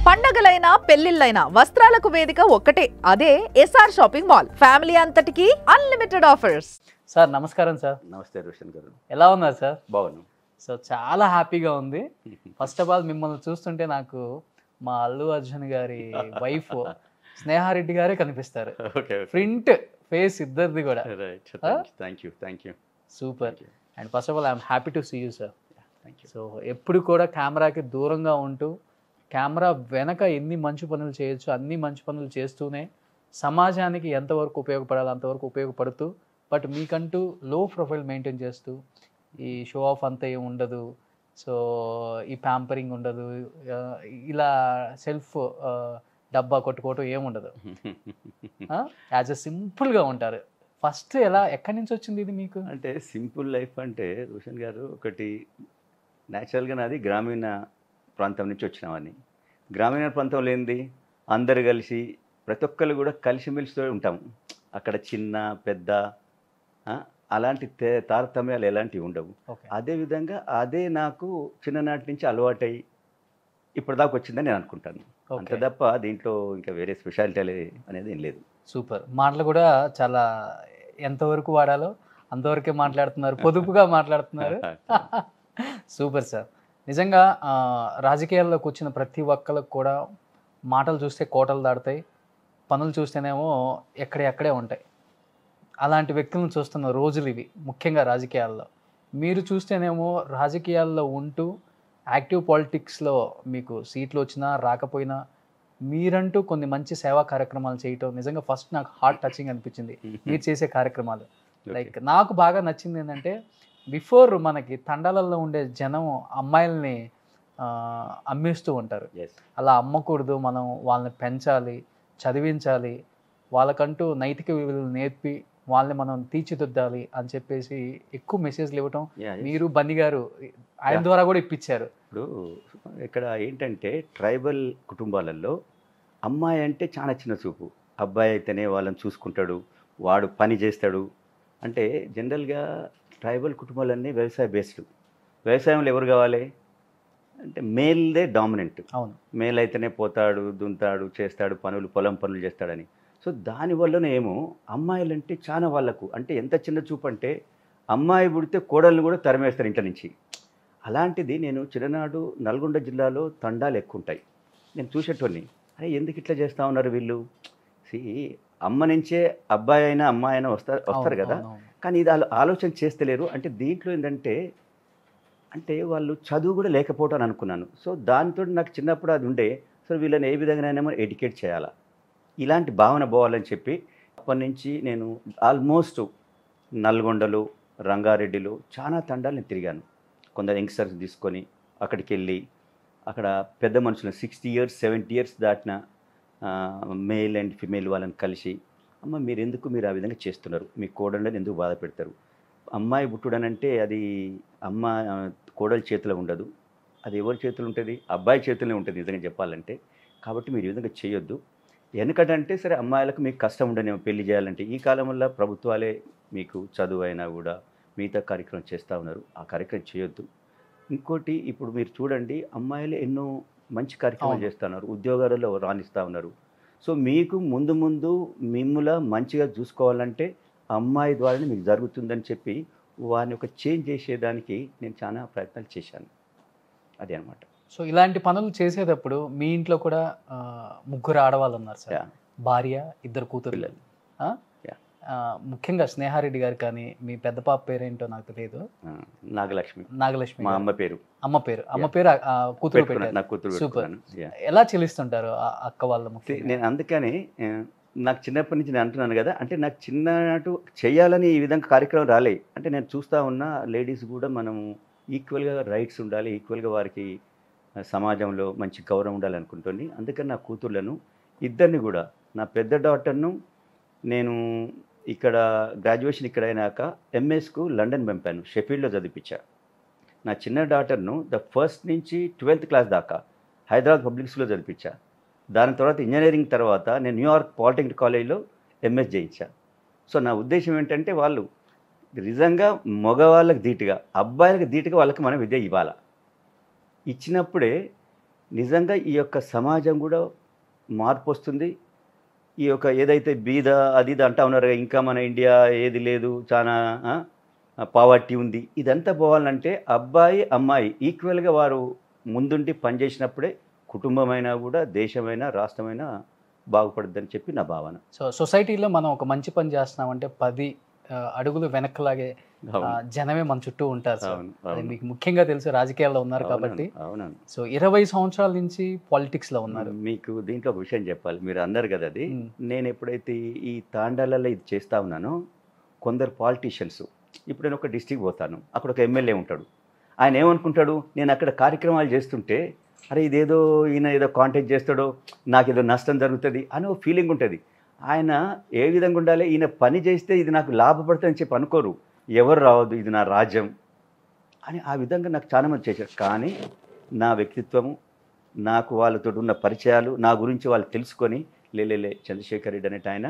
పండగలైనా పెళ్లిళ్ళైనా వస్త్రాలకు వేదిక ఒక్కటే, అదే ఎస్ఆర్ షాపింగ్ మాల్. ఫ్యామిలీ అంతటికి అన్లిమిటెడ్ ఆఫర్స్. సార్ నమస్కారం సార్. నమస్తే రోషన్ గారు. ఎలా ఉన్నారు సార్? బాగున్నాను. సో చాలా హ్యాపీగా ఉంది. ఫస్ట్ ఆఫ్ ఆల్ మిమ్మల్ని చూస్తుంటే నాకు మా అల్లు అర్జున్ గారి వైఫ్ స్నేహారెడ్డి గారే కనిపిస్తారు. ప్రింట్ ఫేస్ ఇద్దరిది కూడా. Thank you. Super. And first of all I'm happy to see you sir. So ఎప్పుడు కూడా కెమెరాకి దూరంగా ఉంటూ కెమెరా వెనక ఎన్ని మంచి పనులు చేయొచ్చు అన్ని మంచి పనులు చేస్తూనే సమాజానికి ఎంతవరకు ఉపయోగపడాలో అంతవరకు ఉపయోగపడుతూ, బట్ మీకంటూ లో ప్రొఫైల్ మెయింటైన్ చేస్తూ ఈ షో ఆఫ్ అంతా ఏం ఉండదు, సో ఈ ప్యాంపరింగ్ ఉండదు, ఇలా సెల్ఫ్ డబ్బా కొట్టుకోవటం ఏముండదు, యాజ్ ఎ సింపుల్గా ఉంటారు. ఫస్ట్ ఎక్కడి నుంచి వచ్చింది ఇది మీకు? అంటే సింపుల్ లైఫ్ అంటే రోషన్ గారు, ఒకటి న్యాచురల్గా నాది గ్రామీణ ప్రాంతం నుంచి వచ్చినామని. గ్రామీణ ప్రాంతంలో ఏంది, అందరు కలిసి ప్రతి ఒక్కరు కూడా కలిసిమెలిసితో ఉంటాము. అక్కడ చిన్న పెద్ద అలాంటి తారతమ్యాలు ఎలాంటివి ఉండవు. అదేవిధంగా అదే నాకు చిన్ననాటి నుంచి అలవాటై ఇప్పటిదాకా వచ్చిందని నేను అనుకుంటాను. అంతే తప్ప దీంట్లో ఇంకా వేరే స్పెషాలిటీ అనేది ఏం లేదు. సూపర్. మాటలు కూడా చాలా ఎంతవరకు వాడాలో అంతవరకే మాట్లాడుతున్నారు, పొదుపుగా మాట్లాడుతున్నారు. Super sir. నిజంగా రాజకీయాల్లో కూర్చున్న ప్రతి ఒక్కరికి కూడా మాటలు చూస్తే కోటలు దాడతాయి, పనులు చూస్తేనేమో ఎక్కడే ఉంటాయి. అలాంటి వ్యక్తులను చూస్తున్న రోజులు ఇవి, ముఖ్యంగా రాజకీయాల్లో. మీరు చూస్తేనేమో రాజకీయాల్లో ఉంటూ యాక్టివ్ పాలిటిక్స్లో మీకు సీట్లు వచ్చినా రాకపోయినా మీరంటూ కొన్ని మంచి సేవా కార్యక్రమాలు చేయటం నిజంగా ఫస్ట్ నాకు హార్ట్ టచింగ్ అనిపించింది. మీరు చేసే కార్యక్రమాలు లైక్ నాకు బాగా నచ్చింది ఏంటంటే, బిఫోర్ మనకి తండాలలో ఉండే జనం అమ్మాయిల్ని అమ్మేస్తూ ఉంటారు. అలా అమ్మకూడదు, మనం వాళ్ళని పెంచాలి, చదివించాలి, వాళ్ళకంటూ నైతిక విలువలు నేర్పి వాళ్ళని మనం తీర్చిదిద్దాలి అని చెప్పేసి ఎక్కువ మెసేజ్లు ఇవ్వటం మీరు బన్నీ గారు ఆయన ద్వారా కూడా ఇప్పించారు. ఇప్పుడు ఇక్కడ ఏంటంటే ట్రైబల్ కుటుంబాలలో అమ్మాయి అంటే చాలా చిన్న చూపు, అబ్బాయి అయితేనే వాళ్ళని చూసుకుంటాడు, వాడు పని చేస్తాడు. అంటే జనరల్గా ట్రైబల్ కుటుంబాలన్నీ వ్యవసాయ బేస్డ్. వ్యవసాయంలో ఎవరు కావాలి అంటే మేల్దే డామినెంట్. అవును, మేల్ అయితేనే పోతాడు, దున్తాడు, చేస్తాడు పనులు, పొలం పనులు చేస్తాడని. సో దానివల్లనే ఏమో అమ్మాయిలంటే చాలా వాళ్ళకు అంటే ఎంత చిన్న చూపు అంటే అమ్మాయి పుడితే కోడల్ని కూడా తరిమేస్తారు ఇంట్లో నుంచి. అలాంటిది నేను చిన్ననాడు నల్గొండ జిల్లాలో తండాలు ఎక్కువ ఉంటాయి, నేను చూసేటోని. అరే ఎందుకు ఇట్లా చేస్తూ ఉన్నారు వీళ్ళు, అమ్మ నుంచే అబ్బాయి అయినా అమ్మాయి అయినా వస్తారు కదా, కానీ ఇది ఆలోచన చేస్తలేరు. అంటే దీంట్లో ఏంటంటే అంటే వాళ్ళు చదువు కూడా లేకపోవటం అని అనుకున్నాను. సో దాంతో నాకు చిన్నప్పుడు అది ఉండే, సో వీళ్ళని ఏ విధంగానైనా ఎడ్యుకేట్ చేయాలా, ఇలాంటి భావన పోవాలని చెప్పి అప్పటి నుంచి నేను ఆల్మోస్ట్ నల్గొండలు, రంగారెడ్డిలో చాలా తండాలు నేను తిరిగాను. కొందరు యంగ్స్టర్స్ తీసుకొని అక్కడికి వెళ్ళి అక్కడ పెద్ద మనుషులు 60 years 70 years దాటిన మేల్ అండ్ ఫిమేల్ వాళ్ళని కలిసి, అమ్మ మీరు ఆ విధంగా చేస్తున్నారు, మీ కోడళ్ళని ఎందుకు బాధ పెడతారు, అమ్మాయి పుట్టుడనంటే అది అమ్మ కోడల చేతిలో ఉండదు, అది ఎవరి చేతిలో ఉంటుంది, అబ్బాయి చేతిలోనే ఉంటుంది నిజంగా చెప్పాలంటే. కాబట్టి మీరు ఈ విధంగా చేయొద్దు. ఎందుకంటే సరే అమ్మాయిలకు మీకు కష్టం ఉండనేమో పెళ్లి చేయాలంటే, ఈ కాలం వల్ల ప్రభుత్వాలే మీకు చదువు అయినా కూడా మిగతా కార్యక్రమం చేస్తూ ఉన్నారు, ఆ కార్యక్రమం చేయొద్దు. ఇంకోటి ఇప్పుడు మీరు చూడండి, అమ్మాయిలు ఎన్నో మంచి కార్యక్రమాలు చేస్తున్నారు, ఉద్యోగాలలో రాణిస్తూ ఉన్నారు. సో మీకు ముందు మిమ్మల్ని మంచిగా చూసుకోవాలంటే అమ్మాయి ద్వారానే మీకు జరుగుతుందని చెప్పి వారిని ఒక చేంజ్ చేసేదానికి నేను చాలా ప్రయత్నాలు చేశాను. అదే అనమాట. సో ఇలాంటి పనులు చేసేటప్పుడు మీ ఇంట్లో కూడా ముగ్గురు ఆడవాళ్ళు ఉన్నారు సార్, భార్య, 2 కూతురు. ముఖ్యంగా స్నేహారెడ్డి గారు కానీ మీ పెద్ద పాప పేరేంటో నాకు తెలియదు, నాగలక్ష్మి మా అమ్మ పేరు కూతురు పెట్టారు. సూపర్. ఎలా చెల్లిస్తుంటారు అక్క వాళ్ళ? నేను అందుకని నాకు చిన్నప్పటి నుంచి నేను అంటున్నాను కదా, అంటే నాకు చిన్ననాటు చేయాలని ఈ విధంగా కార్యక్రమం రాలే. అంటే నేను చూస్తూ ఉన్న లేడీస్ కూడా మనం ఈక్వల్గా రైట్స్ ఉండాలి, ఈక్వల్గా వారికి సమాజంలో మంచి గౌరవం ఉండాలి అనుకుంటుంది. అందుకని నా కూతుర్లను 2 కూడా, నా పెద్ద డాటర్ను నేను ఇక్కడ గ్రాడ్యుయేషన్ ఇక్కడ అయినాక ఎంఎస్కు లండన్ పంపాను, షెఫీల్డ్లో చదివించా. నా చిన్న డాటర్ను ఫస్ట్ నుంచి 12th క్లాస్ దాకా హైదరాబాద్ పబ్లిక్ స్కూల్లో చదివించా. దాని తర్వాత ఇంజనీరింగ్ తర్వాత నేను న్యూయార్క్ పాలిటెక్నిక్ కాలేజ్లో ఎంఎస్ చేయించా. సో నా ఉద్దేశం ఏంటంటే వాళ్ళు నిజంగా మగవాళ్ళకి ధీటుగా, అబ్బాయిలకు ధీటుగా వాళ్ళకి మనం విద్య ఇవ్వాలి. ఇచ్చినప్పుడే నిజంగా ఈ యొక్క సమాజం కూడా మార్పు వస్తుంది. ఈ యొక్క ఏదైతే బీద అది ఇది అంటా ఉన్నారు, ఇంకా మన ఇండియా ఏది లేదు, చాలా పావర్టీ ఉంది, ఇదంతా పోవాలంటే అబ్బాయి అమ్మాయి ఈక్వల్గా వారు ముందుండి పనిచేసినప్పుడే కుటుంబమైనా కూడా దేశమైనా రాష్ట్రమైనా బాగుపడుద్దని చెప్పి నా భావన. సో సొసైటీలో మనం ఒక మంచి పని చేస్తున్నామంటే 10 అడుగులు వెనక్లాగే జనమే మన చుట్టూ ఉంటారు సార్. అది మీకు ముఖ్యంగా తెలుసు, రాజకీయాల్లో ఉన్నారు కాబట్టి. అవునవును. సో 20 సంవత్సరాల నుంచి పాలిటిక్స్ లో ఉన్నారు. మీకు దీంట్లో ఒక విషయం చెప్పాలి, మీరు అన్నారు కదా అది, నేను ఎప్పుడైతే ఈ తాండాలలో ఇది చేస్తా ఉన్నానో కొందరు పాలిటీషియన్స్, ఇప్పుడు నేను ఒక డిస్ట్రిక్ట్ పోతాను, అక్కడ ఒక ఎమ్మెల్యే ఉంటాడు, ఆయన ఏమనుకుంటాడు, నేను అక్కడ కార్యక్రమాలు చేస్తుంటే అరే ఇదేదో ఈయన ఏదో కాంటాక్ట్ చేస్తాడో నాకు ఏదో నష్టం జరుగుతుంది అని ఒక ఫీలింగ్ ఉంటుంది. ఆయన ఏ విధంగా ఉండాలి, ఈయన పని చేస్తే ఇది నాకు లాభపడుతుందని చెప్పి అనుకోరు, ఎవరు రావద్దు ఇది నా రాజ్యం అని ఆ విధంగా నాకు చాలా మంది చేశారు. కానీ నా వ్యక్తిత్వము, నాకు వాళ్ళతో ఉన్న పరిచయాలు, నా గురించి వాళ్ళు తెలుసుకొని లేలే చంద్రశేఖర్ రెడ్డి అనేట ఆయన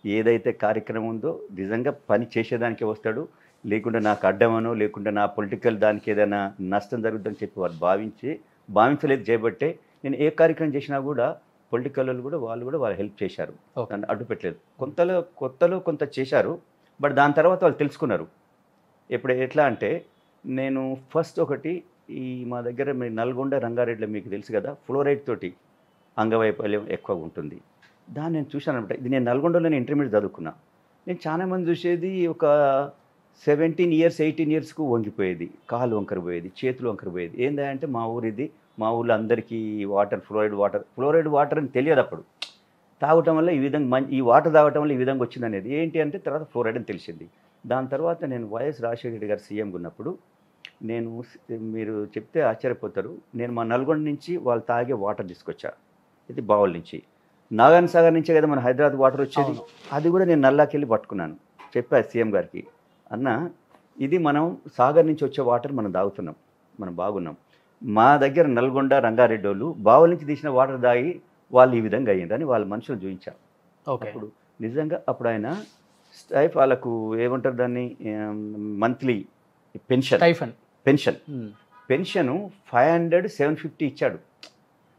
ఏదైతే కార్యక్రమం ఉందో నిజంగా పని చేసేదానికే వస్తాడు, లేకుండా నాకు అడ్డమనో లేకుండా నా పొలిటికల్ దానికి ఏదైనా నష్టం జరుగుతుందని చెప్పి వాళ్ళు భావించలేదు చేయబట్టే నేను ఏ కార్యక్రమం చేసినా కూడా పొలిటికల్ వాళ్ళు కూడా హెల్ప్ చేశారు, నన్ను అడ్డు పెట్టలేదు. కొత్తలో కొంత చేశారు, బట్ దాని తర్వాత వాళ్ళు తెలుసుకున్నారు. ఇప్పుడు ఎట్లా అంటే నేను ఫస్ట్ ఒకటి ఈ మా దగ్గర మీ నల్గొండ రంగారెడ్డిలో మీకు తెలుసు కదా, ఫ్లోరైడ్ తోటి అంగవైఫల్యం ఎక్కువగా ఉంటుంది. దాన్ని నేను చూశాను అనమాట. ఇది నేను నల్గొండలో నేను ఇంటర్మీడియట్ చదువుకున్నా. నేను చాలామంది చూసేది ఒక 17 years 18 yearsకు వంగిపోయేది, కాలు వంకరపోయేది, చేతులు వంకరపోయేది. ఏంటంటే మా ఊరిది, మా ఊళ్ళో అందరికీ ఫ్లోరైడ్ వాటర్ అని తెలియదు అప్పుడు. తాగటం వల్ల ఈ విధంగా ఈ వాటర్ తాగటం వల్ల ఈ విధంగా వచ్చింది అనేది ఏంటి అంటే తర్వాత ఫ్లోరైడ్ అని తెలిసింది. దాని తర్వాత నేను వైఎస్ రాజశేఖర రెడ్డి గారు సీఎంగా ఉన్నప్పుడు నేను, మీరు చెప్తే ఆశ్చర్యపోతారు, నేను మా నల్గొండ నుంచి వాళ్ళు తాగే వాటర్ తీసుకొచ్చా, ఇది బావుల నుంచి. నాగార్జున సాగర్ నుంచే కదా మన హైదరాబాద్ వాటర్ వచ్చేది, అది కూడా నేను నల్లాకెళ్ళి పట్టుకున్నాను. చెప్పా సీఎం గారికి, అన్న ఇది మనం సాగర్ నుంచి వచ్చే వాటర్ మనం తాగుతున్నాం, మనం బాగున్నాం. మా దగ్గర నల్గొండ రంగారెడ్డి వాళ్ళు బావుల నుంచి తీసిన వాటర్ తాగి వాళ్ళు ఈ విధంగా అయ్యిందని వాళ్ళ మనుషులు చూపించారు. అప్పుడు నిజంగా అప్పుడు ఆయన వాళ్ళకు ఏమంటారు దాన్ని, మంత్లీ పెన్షన్ 500 750 ఇచ్చాడు.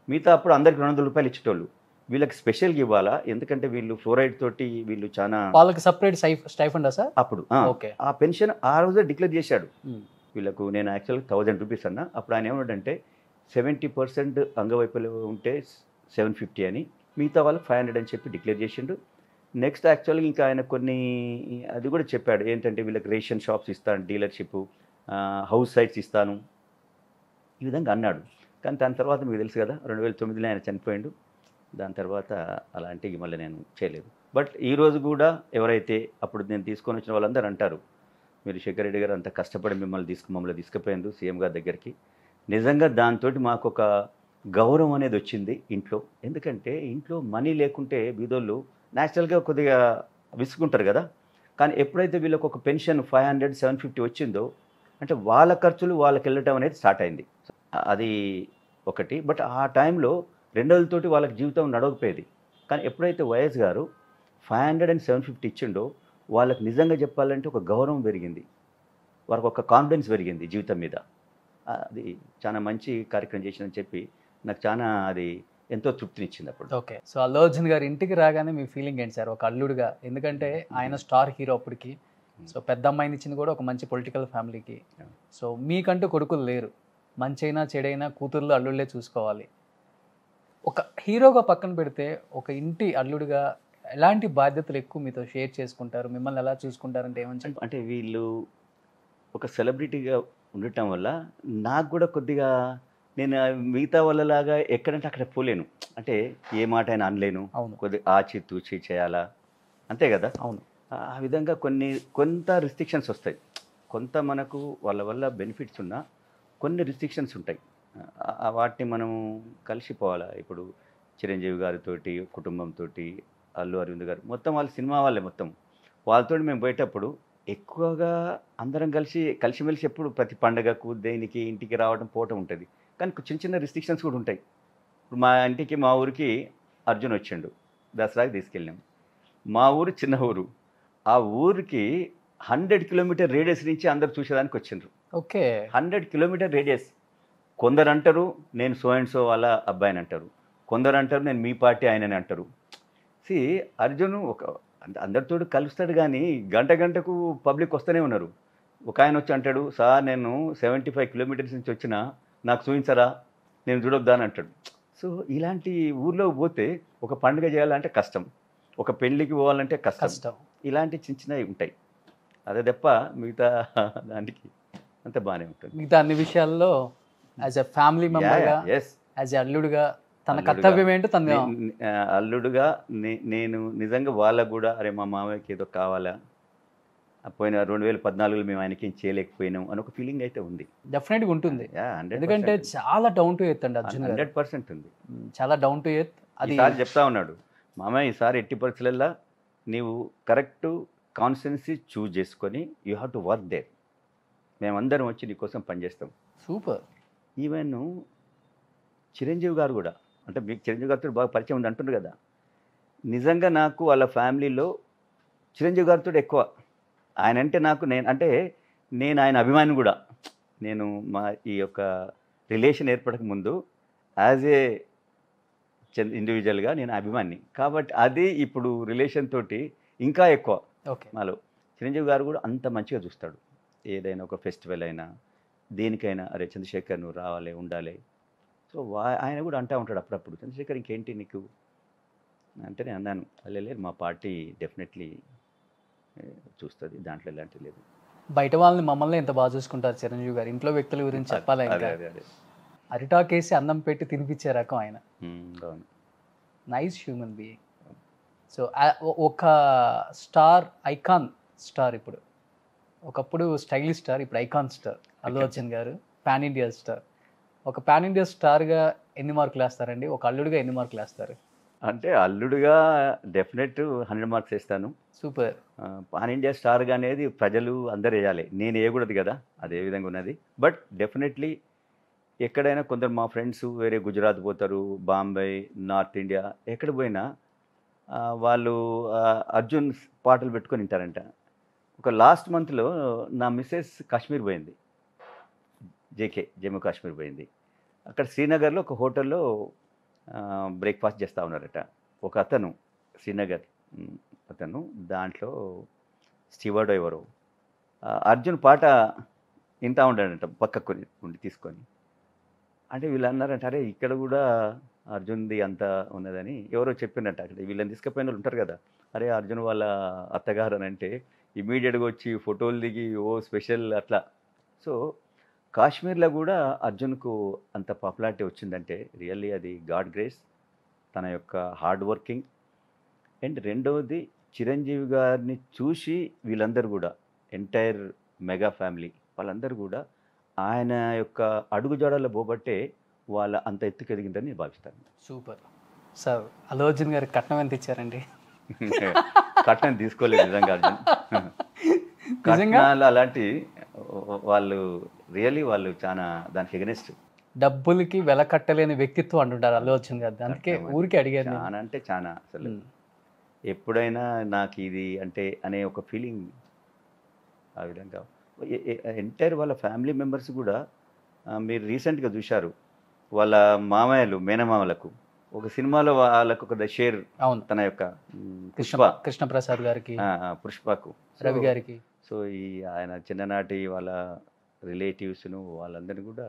మిగతా అప్పుడు అందరికి 200 రూపాయలు ఇచ్చేటోళ్ళు, వీళ్ళకి స్పెషల్గా ఇవ్వాలా, ఎందుకంటే వీళ్ళు ఫ్లోరైడ్ తోటి వీళ్ళు చాలా, వాళ్ళకి సపరేట్ స్టైఫండా సార్ అప్పుడు. ఆ పెన్షన్ ఆ రోజే డిక్లేర్ చేశాడు వీళ్ళకు. నేను యాక్చువల్గా 1000 రూపీస్ అన్నా, అప్పుడు ఆయన ఏమంటే 70% అంగవైపులు ఉంటే 750 అని, మిగతా వాళ్ళు 500 అని చెప్పి డిక్లేర్ చేసిండు. నెక్స్ట్ యాక్చువల్గా ఇంకా ఆయన కొన్ని అది కూడా చెప్పాడు, ఏంటంటే వీళ్ళకి రేషన్ షాప్స్ ఇస్తాను, డీలర్షిప్, హౌస్ సైట్స్ ఇస్తాను, ఈ విధంగా అన్నాడు. కానీ దాని తర్వాత మీకు తెలుసు కదా 2009లో ఆయన చనిపోయిండు. దాని తర్వాత అలాంటివి మళ్ళీ నేను చేయలేదు. బట్ ఈరోజు కూడా ఎవరైతే అప్పుడు నేను తీసుకొని వచ్చిన వాళ్ళందరూ అంటారు, మీరు శేఖర్ రెడ్డి గారు అంత కష్టపడి మమ్మల్ని తీసుకుపోయిండు సీఎం గారి దగ్గరికి. నిజంగా దాంతో మాకు ఒక గౌరవం అనేది వచ్చింది ఇంట్లో. ఎందుకంటే ఇంట్లో మనీ లేకుంటే బీదోళ్ళు న్యాచురల్గా కొద్దిగా విసుకుంటారు కదా. కానీ ఎప్పుడైతే వీళ్ళకి ఒక పెన్షన్ 500 750 వచ్చిందో అంటే వాళ్ళ ఖర్చులు వాళ్ళకి వెళ్ళటం అనేది స్టార్ట్ అయింది. అది ఒకటి. బట్ ఆ టైంలో 200తోటి వాళ్ళకి జీవితం నడవకపోయేది. కానీ ఎప్పుడైతే వైఎస్ గారు 500 and 750 ఇచ్చిండో వాళ్ళకి నిజంగా చెప్పాలంటే ఒక గౌరవం పెరిగింది, వాళ్ళకి ఒక కాన్ఫిడెన్స్ పెరిగింది జీవితం మీద. అది చాలా మంచి కార్యక్రమం చేసిందని చెప్పి నాకు చాలా అది ఎంతో తృప్తినిచ్చింది అప్పుడు. ఓకే. సో అల్లు అర్జున్ గారు ఇంటికి రాగానే మీ ఫీలింగ్ ఏంటి సార్ ఒక అల్లుడుగా? ఎందుకంటే ఆయన స్టార్ హీరో అప్పటికి. సో పెద్ద అమ్మాయిని ఇచ్చింది కూడా ఒక మంచి పొలిటికల్ ఫ్యామిలీకి. సో మీకంటూ కొడుకులు లేరు, మంచైనా చెడైనా కూతుర్లు అల్లుళ్ళే చూసుకోవాలి. ఒక హీరోగా పక్కన పెడితే ఒక ఇంటి అల్లుడుగా ఎలాంటి బాధ్యతలు ఎక్కువ మీతో షేర్ చేసుకుంటారు, మిమ్మల్ని ఎలా చూసుకుంటారంటే ఏమని? అంటే వీళ్ళు ఒక సెలబ్రిటీగా ఉండటం వల్ల నాకు కూడా కొద్దిగా నేను మిగతా వాళ్ళలాగా ఎక్కడంటే అక్కడ పోలేను, అంటే ఏ మాట అయినా అనలేను, కొద్దిగా ఆచితూచి చేయాలా, అంతే కదా. అవును. ఆ విధంగా కొంత రిస్ట్రిక్షన్స్ వస్తాయి, కొంత మనకు వాళ్ళ వల్ల బెనిఫిట్స్ ఉన్నా కొన్ని రిస్ట్రిక్షన్స్ ఉంటాయి, వాటిని మనం కలిసిపోవాలా. ఇప్పుడు చిరంజీవి గారితోటి కుటుంబంతో, అల్లు అరవింద్ గారు మొత్తం వాళ్ళ సినిమా వాళ్ళే, మొత్తం వాళ్ళతో మేము పోయేటప్పుడు ఎక్కువగా అందరం కలిసిమెలిసి ఎప్పుడు ప్రతి పండగకు దేనికి ఇంటికి రావడం పోవటం ఉంటుంది. కానీ చిన్న చిన్న రిస్ట్రిక్షన్స్ కూడా ఉంటాయి. ఇప్పుడు మా ఊరికి అర్జున్ వచ్చిండు, దసరాకి తీసుకెళ్ళాం. మా ఊరు చిన్న ఊరు, ఆ ఊరికి 100 kilometer రేడియస్ నుంచి అందరు చూసేదానికి వచ్చిండ్రు. ఓకే. 100 kilometer radius. కొందరు అంటారు నేను సో అండ్ సో వాళ్ళ అబ్బాయిని అంటారు, కొందరు అంటారు నేను మీ పార్టీ ఆయనని అంటారు. సి అర్జున్ అందరితో కలుస్తాడు కానీ గంటకు పబ్లిక్ వస్తూనే ఉన్నారు. ఒక ఆయన వచ్చి అంటాడు, సార్ నేను 75 కిలోమీటర్స్ నుంచి వచ్చినా నాకు చూపించరా, నేను చూడొద్దా అని అంటాడు. సో ఇలాంటి ఊర్లో పోతే ఒక పండుగ చేయాలంటే కష్టం, ఒక పెళ్ళికి పోవాలంటే కష్టం. ఇలాంటి చిన్న చిన్నవి ఉంటాయి. అదే తప్ప మిగతా దానికి అంత బాగానే ఉంటుంది. మిగతా అన్ని విషయాల్లో యాజ్ ఎ ఫ్యామిలీ మెంబర్గా, యాజ్ ఎ అల్లుడుగా తన కర్తవ్యం ఏంటో తన అల్లుడుగా నేను నిజంగా వాళ్ళకు కూడా అరే మా మామయ్యకి ఏదో కావాలా, పోయిన 2014లో మేము ఆయనకి ఏం చేయలేకపోయినాం అని ఒక ఫీలింగ్ అయితే ఉంది. డెఫినెట్గా ఉంటుంది. ఎందుకంటే చాలా డౌన్ టు ఎర్త్ అండి అర్జున్. 100% ఉంది, చాలా డౌన్ టు ఎర్త్. అది చెప్తా ఉన్నాడు, మామయ్య ఈసారి ఎట్టి పరిస్థితుల్లో నీవు కరెక్ట్ కాన్స్టిట్యున్సీ చూజ్ చేసుకొని you have to work there, మేమందరం వచ్చి నీకోసం పనిచేస్తాం. సూపర్. ఈవెన్ చిరంజీవి గారు కూడా, అంటే మీకు చిరంజీవి గారితో బాగా పరిచయం ఉంది అంటున్నారు కదా, నిజంగా నాకు వాళ్ళ ఫ్యామిలీలో చిరంజీవి గారితో ఎక్కువ. ఆయన అంటే నేను ఆయన అభిమాని కూడా. నేను మా ఈ యొక్క రిలేషన్ ఏర్పడక ముందు యాజ్ ఏ ఇండివిజువల్గా నేను అభిమాని కాబట్టి అది ఇప్పుడు రిలేషన్ తోటి ఇంకా ఎక్కువ. ఓకే. మాలో చిరంజీవి గారు కూడా అంత మంచిగా చూస్తాడు. ఏదైనా ఒక ఫెస్టివల్ అయినా దేనికైనా అరే చంద్రశేఖర్ నువ్వు రావాలి ఉండాలి. సో ఆయన కూడా అంటూ ఉంటాడు అప్పుడప్పుడు, చంద్రశేఖర్ ఇంకేంటి నీకు అంటే నేను అన్నాను, లేదు మా పార్టీ డెఫినెట్లీ చూస్తుంది, దాంట్లో ఎలాంటి లేదు. బయట వాళ్ళని మమ్మల్ని ఎంత బాగా చూసుకుంటారు చిరంజీవి గారు. ఇంట్లో వ్యక్తుల గురించి చెప్పాలి. అరిటాకేసి అన్నం పెట్టి తినిపించే రకం ఆయన. Nice human being. సో ఒక స్టార్, ఐకాన్ స్టార్, ఇప్పుడు ఒకప్పుడు స్టైలిష్ స్టార్, ఇప్పుడు ఐకాన్ స్టార్ అల్లు అర్జున్ గారు, పాన్ ఇండియా స్టార్. ఒక పాన్ ఇండియా స్టార్గా ఎన్ని మార్కులు వేస్తారండి? ఒక అల్లుడిగా ఎన్ని మార్కులు వేస్తారు? అంటే అల్లుడుగా డెఫినెట్ 100 మార్క్స్ వేస్తాను. సూపర్. పాన్ ఇండియా స్టార్గా అనేది ప్రజలు అందరు వేయాలి, నేను వేయకూడదు కదా, అదే విధంగా ఉన్నది. బట్ డెఫినెట్లీ ఎక్కడైనా కొందరు మా ఫ్రెండ్స్ వేరే గుజరాత్ పోతారు, బాంబే, నార్త్ ఇండియా, ఎక్కడ పోయినా వాళ్ళు అర్జున్ పాటలు పెట్టుకొని వింటారంట. ఒక లాస్ట్ మంత్లో నా మిస్సెస్ కాశ్మీర్ పోయింది, జమ్మూ కాశ్మీర్ పోయింది. అక్కడ శ్రీనగర్లో ఒక హోటల్లో బ్రేక్ఫాస్ట్ చేస్తూ ఉన్నారట. ఒక అతను శ్రీనగర్ అతను, దాంట్లో స్టీవర్డ్ ఎవరో అర్జున్ పాట వింటూ ఉంటాడంట పక్కకు ఉండి తీసుకొని. అంటే వీళ్ళు అన్నారంట, అరే ఇక్కడ కూడా అర్జున్ది అంత ఉన్నదని ఎవరో చెప్పినట్ట. అక్కడ వీళ్ళని తీసుకుపోయిన వాళ్ళు ఉంటారు కదా, అరే అర్జున్ వాళ్ళ అత్తగారు అని అంటే ఇమీడియట్గా వచ్చి ఫోటోలు దిగి ఓ స్పెషల్ అట్లా. సో కాశ్మీర్లో కూడా అర్జున్కు అంత పాపులారిటీ వచ్చిందంటే రియల్లీ అది గాడ్ గ్రేస్, తన యొక్క హార్డ్ వర్కింగ్. అండ్ రెండవది చిరంజీవి గారిని చూసి వీళ్ళందరూ కూడా ఎంటైర్ మెగా ఫ్యామిలీ వాళ్ళందరూ కూడా ఆయన యొక్క అడుగుజాడల్లో పోబట్టే వాళ్ళ అంత ఎత్తుకు ఎదిగిందని నేను భావిస్తాను. Super sir. అల్లు అర్జున్ గారికి కట్నం ఎంత ఇచ్చారండి? కట్నం తీసుకోలేదు నిజంగా అర్జున్. కట్నాలు అలాంటి వాళ్ళు రియల్లీ వాళ్ళు చాలా దానికి ఎగనెస్ట్. డబ్బులకి వెల కట్టలేని వ్యక్తిత్వం అంటుంటారు అల్లు అర్జున్ గారు, అందుకే ఊరికి అడిగారు. చాలా అంటే చాలా, అసలు ఎప్పుడైనా నాకు ఇది అంటే అనే ఒక ఫీలింగ్ ఆ విధంగా. ఎంటైర్ వాళ్ళ ఫ్యామిలీ మెంబర్స్ కూడా మీరు రీసెంట్గా చూశారు, వాళ్ళ మామయ్యలు మేనమామలకు ఒక సినిమాలో వాళ్ళకు ఒక షేర్, అవును, తన యొక్క కృష్ణప్రసాద్ గారికి, పుష్పకు, రవి గారికి. సో ఈ ఆయన చిన్ననాటి వాళ్ళ రిలేటివ్స్ను వాళ్ళందరినీ కూడా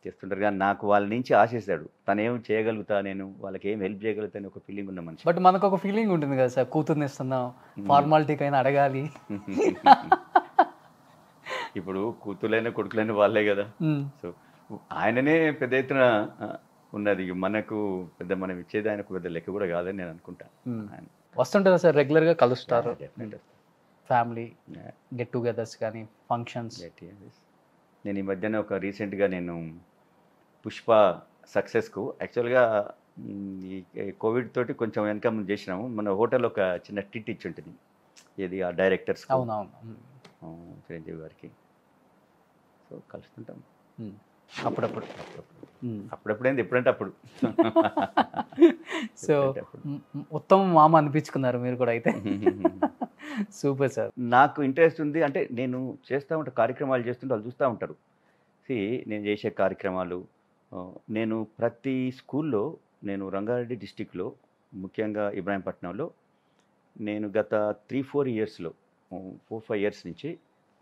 చేస్తుంటారు. కానీ నాకు వాళ్ళ నుంచి ఆశిస్తాడు, తను ఏం చేయగలుగుతా, నేను వాళ్ళకి ఏం హెల్ప్ చేయగలుగుతా అని ఒక ఫీలింగ్ ఉన్న మనిషి. బట్ మనకు ఒక ఫీలింగ్ ఉంటుంది కదా సార్, కూతుర్ని ఇస్తున్నాం, ఫార్మాలిటీకి అయినా అడగాలి. ఇప్పుడు కూతుర్లైన కొడుకులైన వాళ్ళే కదా. సో ఆయననే పెద్ద ఎత్తున ఉన్నది, మనకు పెద్ద మనం ఇచ్చేది ఆయనకు పెద్ద లెక్క కూడా కాదని నేను అనుకుంటా. వస్తుంటారా సార్ రెగ్యులర్గా కలుస్తారు? ఫ్యామిలీ గెట్ టుగెదర్స్ కానీ ఫంక్షన్స్? నేను ఈ మధ్యన ఒక రీసెంట్గా నేను పుష్ప సక్సెస్కు యాక్చువల్గా ఈ కోవిడ్ తోటి కొంచెం వెనక ముందు చేసినాము. మన హోటల్లో ఒక చిన్న టిట్ ఇచ్చి ఉంటుంది, ఏది ఆ డైరెక్టర్స్, అవునవును, చిరంజీవి గారికి. సో కలుస్తుంటాం అప్పుడప్పుడు ఏంది ఎప్పుడంటే అప్పుడు. సో ఉత్తమ మామ అనిపించుకున్నారు మీరు కూడా అయితే. Super sir. నాకు ఇంట్రెస్ట్ ఉంది అంటే నేను చేస్తూ ఉంటా, కార్యక్రమాలు చేస్తుంటే వాళ్ళు చూస్తూ ఉంటారు. నేను చేసే కార్యక్రమాలు నేను ప్రతి స్కూల్లో నేను రంగారెడ్డి డిస్టిక్లో ముఖ్యంగా ఇబ్రాహీంపట్నంలో నేను గత 3-4 ఇయర్స్లో 4-5 ఇయర్స్ నుంచి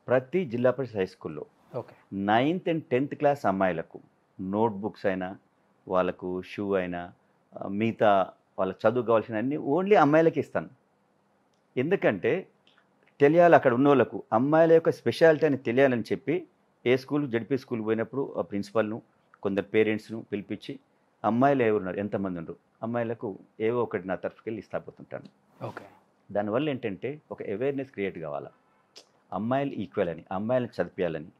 ప్రతి జిల్లా పరిషత్ హై స్కూల్లో okay 9th and 10th class అమ్మాయిలకు నోట్బుక్స్ అయినా వాళ్ళకు షూ అయినా మిగతా వాళ్ళకి చదువు కావాల్సిన అన్ని ఓన్లీ అమ్మాయిలకి ఇస్తాను. ఎందుకంటే తెలియాలి అక్కడ ఉన్న వాళ్ళకు అమ్మాయిల యొక్క స్పెషాలిటీ అని తెలియాలని చెప్పి ఏ స్కూల్ జడ్పీ స్కూల్ పోయినప్పుడు ఆ ప్రిన్సిపల్ను కొందరు పేరెంట్స్ను పిలిపించి అమ్మాయిలు ఎవరున్నారు ఎంతమంది ఉండరు అమ్మాయిలకు ఏవో ఒకటి నా తరఫుకెళ్ళి ఇస్తాపోతుంటాను. ఓకే దానివల్ల ఏంటంటే ఒక అవేర్నెస్ క్రియేట్ కావాలా అమ్మాయిలు ఈక్వల్ అని అమ్మాయిలను చదివించాలని.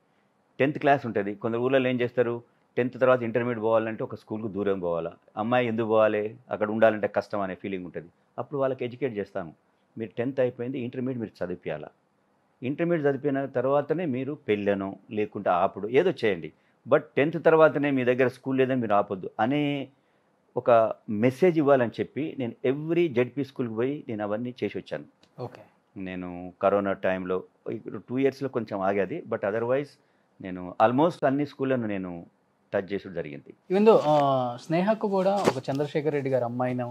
10th క్లాస్ ఉంటుంది కొందరు ఊళ్ళలో ఏం చేస్తారు 10th తర్వాత ఇంటర్మీడియట్ పోవాలంటే ఒక స్కూల్కు దూరం పోవాలా అమ్మాయి ఎందుకు పోవాలి అక్కడ ఉండాలంటే కష్టం అనే ఫీలింగ్ ఉంటుంది. అప్పుడు వాళ్ళకి ఎడ్యుకేట్ చేస్తాము మీరు 10th అయిపోయింది ఇంటర్మీడియట్ మీరు చదివించాలా ఇంటర్మీడియట్ చదివిన తర్వాతనే మీరు పెళ్ళను లేకుంటే ఆపుడు ఏదో చేయండి బట్ 10th తర్వాతనే మీ దగ్గర స్కూల్ లేదని మీరు ఆపొద్దు అనే ఒక మెసేజ్ ఇవ్వాలని చెప్పి నేను ఎవ్రీ జడ్పీ స్కూల్కి పోయి నేను అవన్నీ చేసి వచ్చాను. ఓకే నేను కరోనా టైంలో 2 ఇయర్స్లో కొంచెం ఆగాది బట్ అదర్వైజ్ నేను ఆల్మోస్ట్ అన్ని స్కూళ్ళను నేను టచ్ చేసి జరిగింది. ఈవెన్ దో స్నేహకు కూడా ఒక చంద్రశేఖర్ రెడ్డి గారి అమ్మాయినో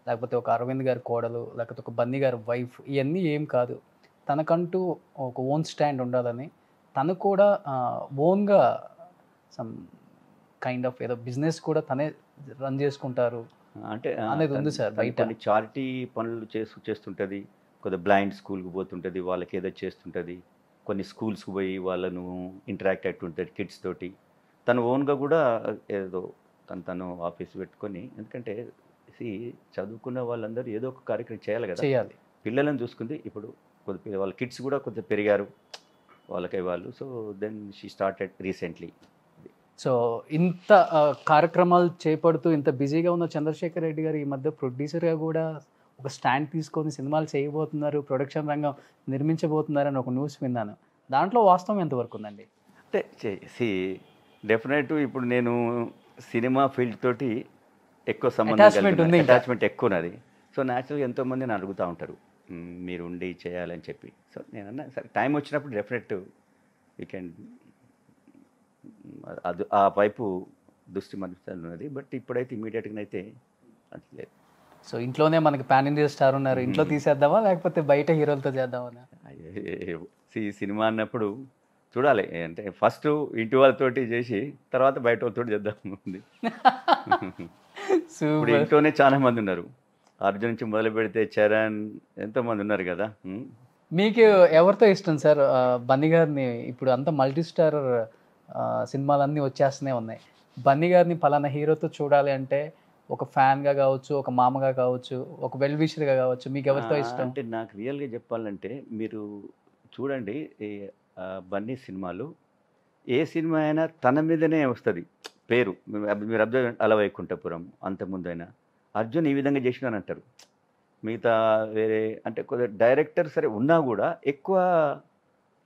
లేకపోతే ఒక అరవింద్ గారి కోడలు లేకపోతే ఒక బన్నీ గారి వైఫ్ ఇవన్నీ ఏం కాదు తనకంటూ ఒక ఓన్ స్టాండ్ ఉండాలని తను కూడా ఓన్గా సమ్ కైండ్ ఆఫ్ ఏదో బిజినెస్ కూడా తనే రన్ చేసుకుంటారు అంటే అనేది ఉంది సార్ బయట. కొన్ని చారిటీ పనులు చేస్తుంటుంది కొద్దిగా బ్లైండ్ స్కూల్కి పోతుంటుంది వాళ్ళకి ఏదో చేస్తుంటుంది కొన్ని స్కూల్స్కి పోయి వాళ్ళను ఇంటరాక్ట్ అవుతుంటుంది కిడ్స్ తోటి తను ఓన్గా కూడా ఏదో తను ఆఫీస్ పెట్టుకొని ఎందుకంటే చదువుకున్న వాళ్ళందరూ ఏదో ఒక కార్యక్రమం చేయాలి కదా చేయాలి పిల్లలను చూసుకుంది ఇప్పుడు కొద్ది వాళ్ళ కిడ్స్ కూడా కొద్దిగా పెరిగారు వాళ్ళకి వాళ్ళు so then she started recently. So ఇంత కార్యక్రమాలు చేపడుతూ ఇంత బిజీగా ఉన్న చంద్రశేఖర్ రెడ్డి గారు ఈ మధ్య ప్రొడ్యూసర్గా కూడా ఒక స్టాండ్ తీసుకొని సినిమాలు చేయబోతున్నారు ప్రొడక్షన్ రంగం నిర్మించబోతున్నారని ఒక న్యూస్ విన్నాను దాంట్లో వాస్తవం ఎంతవరకు ఉందండి? అంటే డెఫినెట్ ఇప్పుడు నేను సినిమా ఫీల్డ్ తోటి ఎక్కువ సంబంధం అటాచ్మెంట్ ఎక్కువ ఉన్నది. సో న్యాచురల్గా ఎంతోమంది నన్ను అడుగుతూ ఉంటారు మీరు ఉండి చేయాలని చెప్పి. సో నేనన్నా సరే టైం వచ్చినప్పుడు డెఫినెట్ యూ కెన్ అది ఆ వైపు దృష్టి మనిపిస్తాను ఉన్నది బట్ ఇప్పుడైతే ఇమీడియట్గా అయితే లేదు. సో ఇంట్లోనే మనకి పాన్ ఇండియా స్టార్ ఉన్నారు ఇంట్లో తీసేద్దామా లేకపోతే బయట హీరోలతో చేద్దామా? సినిమా అన్నప్పుడు చూడాలి అంటే ఫస్ట్ ఇంటి వాళ్ళతోటి చేసి తర్వాత బయట వాళ్ళతో చేద్దాం ఉంది. ఇప్పుడు ఇంట్లోనే చాలా మంది ఉన్నారు అర్జున్ నుంచి మొదలు పెడితే చరణ్ ఎంతోమంది ఉన్నారు కదా. మీకు ఎవరితో ఇష్టం సార్? బన్నీ గారిని ఇప్పుడు అంతా మల్టీ స్టార్ సినిమాలన్నీ వచ్చేస్తూనే ఉన్నాయి. బన్నీ గారిని పలానా హీరోతో చూడాలి అంటే ఒక ఫ్యాన్గా కావచ్చు ఒక మామగా కావచ్చు ఒక వెల్ విషర్గా కావచ్చు మీకు ఎవరితో ఇష్టం? అంటే నాకు రియల్గా చెప్పాలంటే మీరు చూడండి బన్నీ సినిమాలు ఏ సినిమా అయినా తన మీదనే వస్తుంది పేరు. మీరు అబ్జర్వ్ అలా వైకుంఠపురం అంతకుముందైనా అర్జున్ ఈ విధంగా చేసినాను అంటారు. మిగతా వేరే అంటే కొద్దిగా డైరెక్టర్ సరే ఉన్నా కూడా ఎక్కువ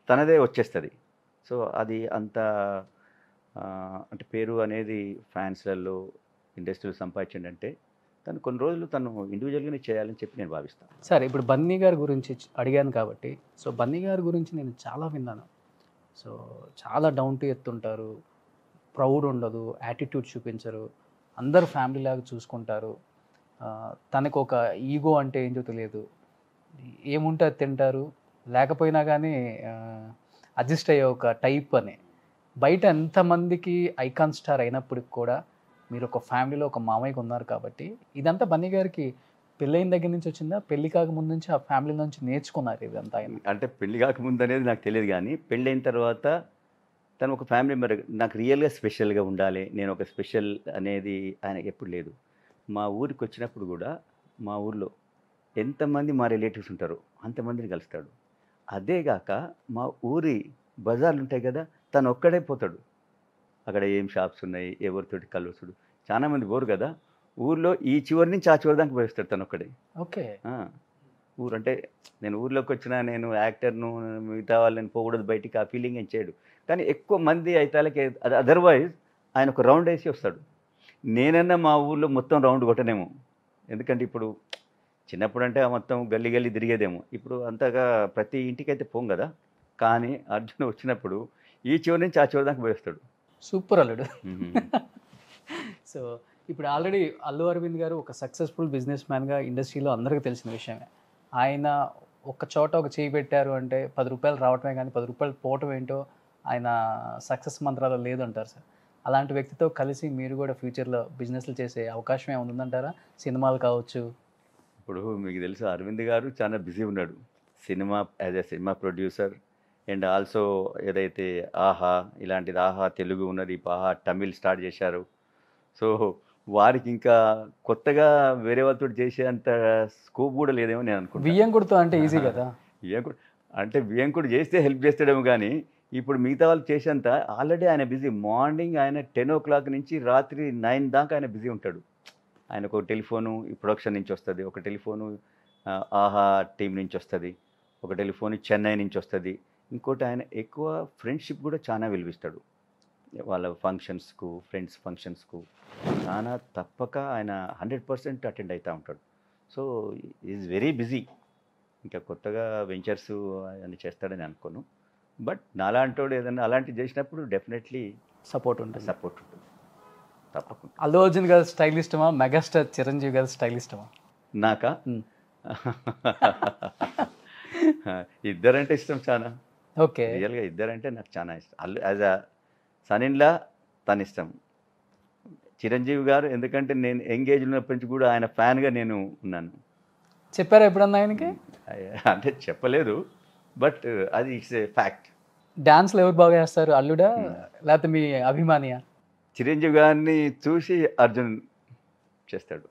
తనదే వచ్చేస్తుంది. సో అది అంత అంటే పేరు అనేది ఫ్యాన్స్లలో ఇండస్ట్రీలో సంపాదించండి అంటే తను కొన్ని రోజులు తను ఇండివిజువల్గానే చేయాలని చెప్పి నేను భావిస్తాను. సరే ఇప్పుడు బన్నీ గారి గురించి అడిగాను కాబట్టి సో బన్నీ గారి గురించి నేను చాలా విన్నాను. సో చాలా డౌన్ టు ఎర్త్ ఉంటారు ప్రౌడ్ ఉండదు యాటిట్యూడ్ చూపించరు అందరు ఫ్యామిలీ లాగా చూసుకుంటారు. తనకు ఒక ఈగో అంటే ఏంటో తెలియదు ఏముంటే అది తింటారు లేకపోయినా కానీ అడ్జస్ట్ అయ్యే ఒక టైప్ అని. బయట ఎంతమందికి ఐకాన్ స్టార్ అయినప్పటికి కూడా మీరు ఒక ఫ్యామిలీలో ఒక మామయ్యగా ఉన్నారు కాబట్టి ఇదంతా బన్నీ గారికి పెళ్ళైన దగ్గర నుంచి వచ్చిందా పెళ్లి కాకముందు నుంచి ఆ ఫ్యామిలీ నుంచి నేర్చుకున్నారు ఇదంతా? అంటే పెళ్లి కాకముందు అనేది నాకు తెలియదు కానీ పెళ్ళైన తర్వాత తను ఒక ఫ్యామిలీ మరి నాకు రియల్గా స్పెషల్గా ఉండాలి నేను ఒక స్పెషల్ అనేది ఆయనకి ఎప్పుడు లేదు. మా ఊరికి వచ్చినప్పుడు కూడా మా ఊర్లో ఎంతమంది మా రిలేటివ్స్ ఉంటారో అంతమందిని కలుస్తాడు. అదేగాక మా ఊరి బజార్లు ఉంటాయి కదా తను ఒక్కడే పోతాడు అక్కడ ఏం షాప్స్ ఉన్నాయి ఎవరితోటి కలుసుడు చాలామంది పోరు కదా ఊర్లో ఈ చివరి నుంచి ఆ చివరి దాకా పోయిస్తాడు తను ఒక్కడే. ఓకే ఊరు అంటే నేను ఊర్లోకి వచ్చినా నేను యాక్టర్ను మిగతా వాళ్ళని పోకూడదు బయటికి ఆ ఫీలింగ్ ఏం చేయడు కానీ ఎక్కువ మంది అయితే అది అదర్వైజ్ ఆయన ఒక రౌండ్ వేసి వస్తాడు. నేనన్నా మా ఊర్లో మొత్తం రౌండ్ కొట్టనేమో ఎందుకంటే ఇప్పుడు చిన్నప్పుడు అంటే మొత్తం గల్లీ గల్లీ తిరిగేదేమో ఇప్పుడు అంతగా ప్రతి ఇంటికి అయితే పోం కదా కానీ అర్జున్ వచ్చినప్పుడు ఈ చివరి నుంచి ఆ చివరి దాకా పోయిస్తాడు. సూపర్ అల్లుడు. మ్మ్. సో ఇప్పుడు ఆల్రెడీ అల్లు అరవింద్ గారు ఒక సక్సెస్ఫుల్ బిజినెస్ మ్యాన్గా ఇండస్ట్రీలో అందరికీ తెలిసిన విషయమే. ఆయన ఒక చోట ఒక చేయి పెట్టారు అంటే 10 రూపాయలు రావటమే కానీ 10 రూపాయలు పోవటం ఏంటో ఆయన సక్సెస్ మంత్రాలు లేదంటారు సార్. అలాంటి వ్యక్తితో కలిసి మీరు కూడా ఫ్యూచర్లో బిజినెస్లు చేసే అవకాశం ఏమైనా ఉందంటారా? సినిమాలు కావచ్చు. ఇప్పుడు మీకు తెలుసు అరవింద్ గారు చాలా బిజీ ఉన్నాడు cinema, as a cinema producer, and also ఏదైతే ఆహా ఇలాంటిది, ఆహా తెలుగు ఉన్నది, ఇప్పుడు ఆహా తమిళ్ స్టార్ట్ చేశారు. సో వారికి ఇంకా కొత్తగా వేరే వాళ్ళతో చేసే అంత స్కోప్ కూడా లేదేమో నేను అనుకుంటున్నాను. వియ్యంకుడితో అంటే ఈజీ కదా. వియంకుడు అంటే వియంకుడు చేస్తే హెల్ప్ చేస్తాడేమో, కానీ ఇప్పుడు మిగతా వాళ్ళు చేసేంత ఆల్రెడీ ఆయన బిజీ. మార్నింగ్ ఆయన 10 o'clock నుంచి రాత్రి 9 దాకా ఆయన బిజీ ఉంటాడు. ఆయనకు ఒక టెలిఫోను ఈ ప్రొడక్షన్ నుంచి వస్తుంది, ఒక టెలిఫోను ఆహా టీం నుంచి వస్తుంది, ఒక టెలిఫోన్ చెన్నై నుంచి వస్తుంది. ఇంకోటి ఆయన ఎక్కువ ఫ్రెండ్షిప్ కూడా చాలా విలువిస్తాడు. వాళ్ళ ఫంక్షన్స్కు, ఫ్రెండ్స్ ఫంక్షన్స్కు చాలా తప్పక ఆయన 100% అటెండ్ అవుతూ ఉంటాడు. So is very busy. ఇంకా కొత్తగా వెంచర్స్ అని చేస్తాడని అనుకోను, బట్ నాలాంటోడు ఏదైనా అలాంటివి చేసినప్పుడు డెఫినెట్లీ సపోర్ట్ ఉంటుంది. సపోర్ట్ ఉంటుంది తప్పకుండా. అల్లు అర్జున్ గారి స్టైల్ ఇష్టమా, మెగాస్టార్ చిరంజీవి గారి స్టైల్ ఇష్టమా? నాకా ఇద్దరంటే ఇష్టం చాలా. ఓకే. రియల్గా ఇద్దరంటే నాకు చాలా ఇష్టం. Allu as a son in law తన ఇష్టం. చిరంజీవి గారు ఎందుకంటే నేను ఎంగేజ్ ఉన్నప్పటి నుంచి కూడా ఆయన ఫ్యాన్గా నేను ఉన్నాను. చెప్పారా ఎప్పుడన్నా ఆయనకి? అంటే చెప్పలేదు, బట్ అది ఇట్స్ ఏ ఫ్యాక్ట్. డాన్స్లు ఎవరు బాగా చేస్తారు, అల్లుడా లేకపోతే మీ అభిమానియా? చిరంజీవి గారిని చూసి అర్జున్ చేస్తాడు.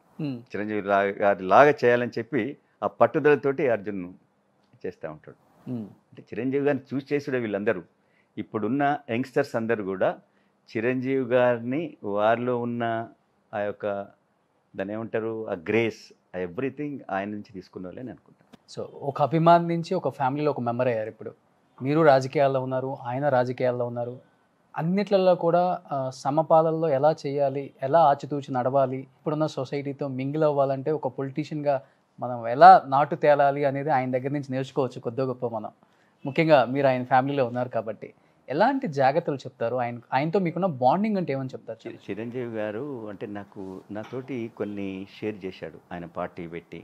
చిరంజీవి గారి లాగా చేయాలని చెప్పి ఆ పట్టుదలతోటి అర్జున్ చేస్తూ ఉంటాడు. అంటే చిరంజీవి గారిని చూసి చేసాడు వీళ్ళందరూ. ఇప్పుడున్న యంగ్స్టర్స్ అందరూ కూడా చిరంజీవి గారిని వారిలో ఉన్న ఆ యొక్క దాన్ని ఏమంటారు, ఆ గ్రేస్, ఆ ఎవ్రీథింగ్ ఆయన నుంచి తీసుకున్న వాళ్ళని అనుకుంటాను. సో ఒక అభిమాని నుంచి ఒక ఫ్యామిలీలో ఒక మెంబర్ అయ్యారు. ఇప్పుడు మీరు రాజకీయాల్లో ఉన్నారు, ఆయన రాజకీయాల్లో ఉన్నారు. అన్నిట్లలో కూడా సమపాలనలో ఎలా చేయాలి, ఎలా ఆచితూచి నడవాలి, ఇప్పుడున్న సొసైటీతో మింగిల్ అవ్వాలంటే ఒక పొలిటీషియన్గా మనం ఎలా నాటు తేలాలి అనేది ఆయన దగ్గర నుంచి నేర్చుకోవచ్చు కొద్ది గొప్ప మనం. ముఖ్యంగా మీరు ఆయన ఫ్యామిలీలో ఉన్నారు కాబట్టి ఎలాంటి జాగ్రత్తలు చెప్తారు? ఆయనతో మీకున్న బాండింగ్ అంటే ఏమని చెప్తారు? చిరంజీవి గారు అంటే నాతోటి కొన్ని షేర్ చేశాడు ఆయన పార్టీ పెట్టి.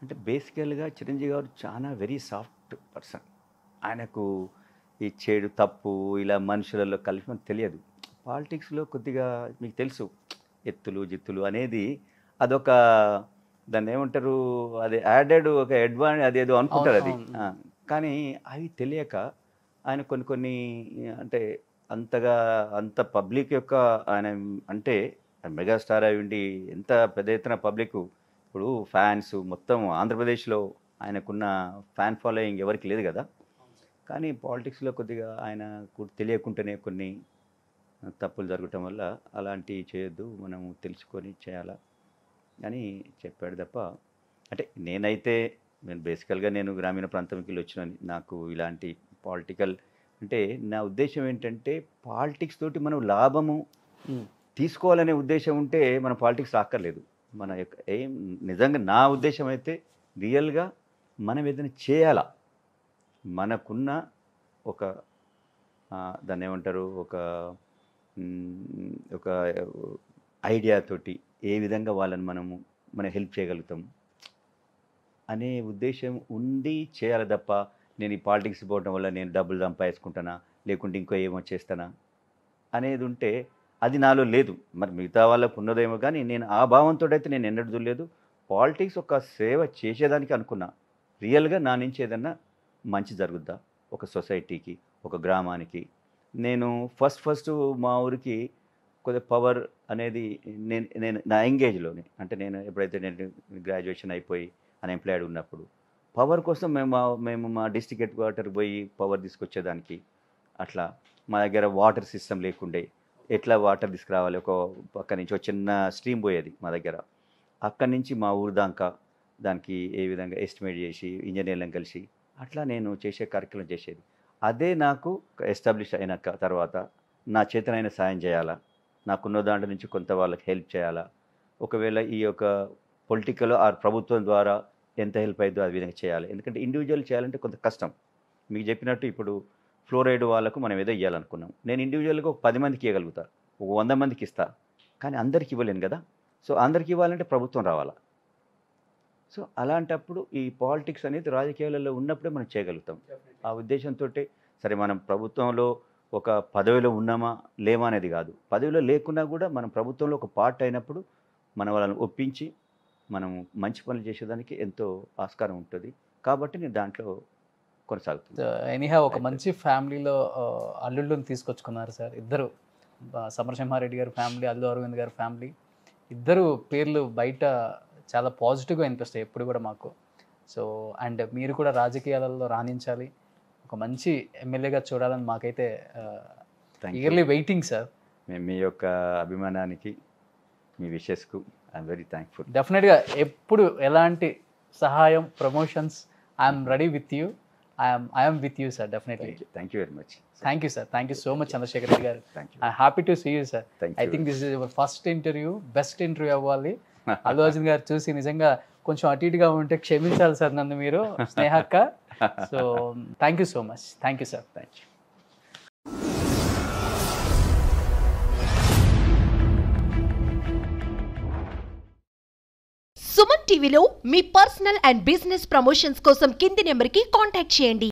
అంటే బేసికల్గా చిరంజీవి గారు చాలా వెరీ సాఫ్ట్ పర్సన్. ఆయనకు ఈ చెడు తప్పు ఇలా మనుషులలో కలిసి తెలియదు. పాలిటిక్స్లో కొద్దిగా మీకు తెలుసు ఎత్తులు జిత్తులు అనేది అదొక దాన్ని ఏమంటారు, అది యాడెడ్ ఒక అడ్వాంటేజ్ అదేదో అనుకుంటారు అది. కానీ అవి తెలియక ఆయన కొన్ని అంటే అంత పబ్లిక్ యొక్క ఆయన అంటే మెగాస్టార్ అయి ఉండి ఎంత పెద్ద ఎత్తున పబ్లిక్, ఇప్పుడు ఫ్యాన్స్ మొత్తం ఆంధ్రప్రదేశ్లో ఆయనకున్న ఫ్యాన్ ఫాలోయింగ్ ఎవరికి లేదు కదా. కానీ పాలిటిక్స్లో కొద్దిగా ఆయనకు తెలియకుండానే కొన్ని తప్పులు జరగటం వల్ల అలాంటివి చేయొద్దు, మనం తెలుసుకొని చేయాలా అని చెప్పాడు తప్ప. అంటే నేను బేసికల్గా నేను గ్రామీణ ప్రాంతంకి వెళ్ళి వచ్చినాను. నాకు ఇలాంటి పొలిటికల్ అంటే నా ఉద్దేశం ఏంటంటే పాలిటిక్స్ తోటి మనం లాభము తీసుకోవాలనే ఉద్దేశం ఉంటే మన పాలిటిక్స్ రాక్కర్లేదు. మన యొక్క ఏం నిజంగా నా ఉద్దేశం అయితే రియల్గా మనం ఏదైనా చేయాలా, మనకున్న ఒక దాన్ని ఏమంటారు, ఒక ఐడియాతోటి ఏ విధంగా వాళ్ళని మనం హెల్ప్ చేయగలుగుతాం అనే ఉద్దేశం ఉండి చేయాలి తప్ప నేను ఈ పాలిటిక్స్ పోవడం వల్ల నేను డబ్బులు సంపాదించుకుంటానా లేకుంటే ఇంకో ఏమో చేస్తానా అనేది ఉంటే అది నాలో లేదు. మరి మిగతా వాళ్ళకు ఉన్నదేమో కానీ నేను ఆ భావంతో అయితే నేను ఎన్నడూ చూడలేదు. పాలిటిక్స్ ఒక సేవ చేసేదానికి అనుకున్నా. రియల్గా నా నుంచి ఏదన్నా మంచి జరుగుద్దా ఒక సొసైటీకి, ఒక గ్రామానికి. నేను ఫస్ట్ మా ఊరికి కొద్దిగా పవర్ అనేది నేను నా ఎంగేజ్లోనే, అంటే నేను ఎప్పుడైతే నేను గ్రాడ్యుయేషన్ అయిపోయి అన్ఎంప్లాయిడ్ ఉన్నప్పుడు పవర్ కోసం మేము మా డిస్ట్రిక్ట్ హెడ్ క్వార్టర్ పోయి పవర్ తీసుకొచ్చేదానికి, అట్లా మా దగ్గర వాటర్ సిస్టమ్ లేకుండే ఎట్లా వాటర్ తీసుకురావాలి, ఒక పక్క నుంచి ఒక చిన్న స్ట్రీమ్ పోయేది మా దగ్గర, అక్కడి నుంచి మా ఊరు దాకా దానికి ఏ విధంగా ఎస్టిమేట్ చేసి ఇంజనీర్లను కలిసి అట్లా నేను చేసే కార్యక్రమం చేసేది. అదే నాకు ఎస్టాబ్లిష్ అయిన తర్వాత నా చేతనైన సాయం చేయాలా, నాకున్న దాంట్లో నుంచి కొంత వాళ్ళకి హెల్ప్ చేయాలా, ఒకవేళ ఈ యొక్క పొలిటికల్ ఆర్ ప్రభుత్వం ద్వారా ఎంత హెల్ప్ అవుతుందో ఆ విధంగా చేయాలి. ఎందుకంటే ఇండివిజువల్ చేయాలంటే కొంత కష్టం. మీకు చెప్పినట్టు ఇప్పుడు ఫ్లోరైడ్ వాళ్ళకు మనం ఏదో ఇవ్వాలనుకున్నాం. నేను ఇండివిజువల్గా ఒక 10 మందికి ఇవ్వగలుగుతా, ఒక 100 మందికి ఇస్తా, కానీ అందరికి ఇవ్వలేను కదా. సో అందరికి ఇవ్వాలంటే ప్రభుత్వం రావాలా. సో అలాంటప్పుడు ఈ పాలిటిక్స్ అనేది రాజకీయాలలో ఉన్నప్పుడే మనం చేయగలుగుతాం. ఆ ఉద్దేశంతో సరే మనం ప్రభుత్వంలో ఒక పదవిలో ఉన్నామా లేమా అనేది కాదు, పదవిలో లేకున్నా కూడా మనం ప్రభుత్వంలో ఒక పార్ట్ అయినప్పుడు మనం వాళ్ళని ఒప్పించి మనం మంచి పనులు చేసేదానికి ఎంతో ఆస్కారం ఉంటుంది. కాబట్టి నేను దాంట్లో కొనసాగుతుంది. ఎనీహా ఒక మంచి ఫ్యామిలీలో అల్లుళ్ళని తీసుకొచ్చుకున్నారు సార్ ఇద్దరు. సమరసింహారెడ్డి గారి ఫ్యామిలీ, అల్లు అరవింద్ గారి ఫ్యామిలీ, ఇద్దరు పేర్లు బయట చాలా పాజిటివ్గా అనిపిస్తాయి ఎప్పుడు కూడా మాకు. సో అండ్ మీరు కూడా రాజకీయాలలో రాణించాలి, ఒక మంచి ఎమ్మెల్యేగా చూడాలని మాకైతే ఈగర్లీ వెయిటింగ్ సార్. మేము మీ యొక్క అభిమానానికి, మీ విషెస్కు ఐఎమ్ వెరీ థ్యాంక్ఫుల్. డెఫినెట్గా ఎప్పుడు ఎలాంటి సహాయం, promotions, I'm ready with you, I'm with you sir. Definitely. Thank you very much. Thank you sir. Thank you so much Chandrashekar Reddy garu. I happy to see you sir. I think this is your first interview, best interview అవ్వాలి. అల్లు అర్జున్ గారు చూసి నిజంగా కొంచెం అటు ఇటుగా ఉంటే క్షమించాలి sir నన్ను మీరు, స్నేహక్క. So thank you so much. Thank you sir. Thank you. Suman టీవీలో మీ పర్సనల్ అండ్ బిజినెస్ ప్రమోషన్స్ కోసం కింది నెంబర్కి కాంటాక్ట్ చేయండి.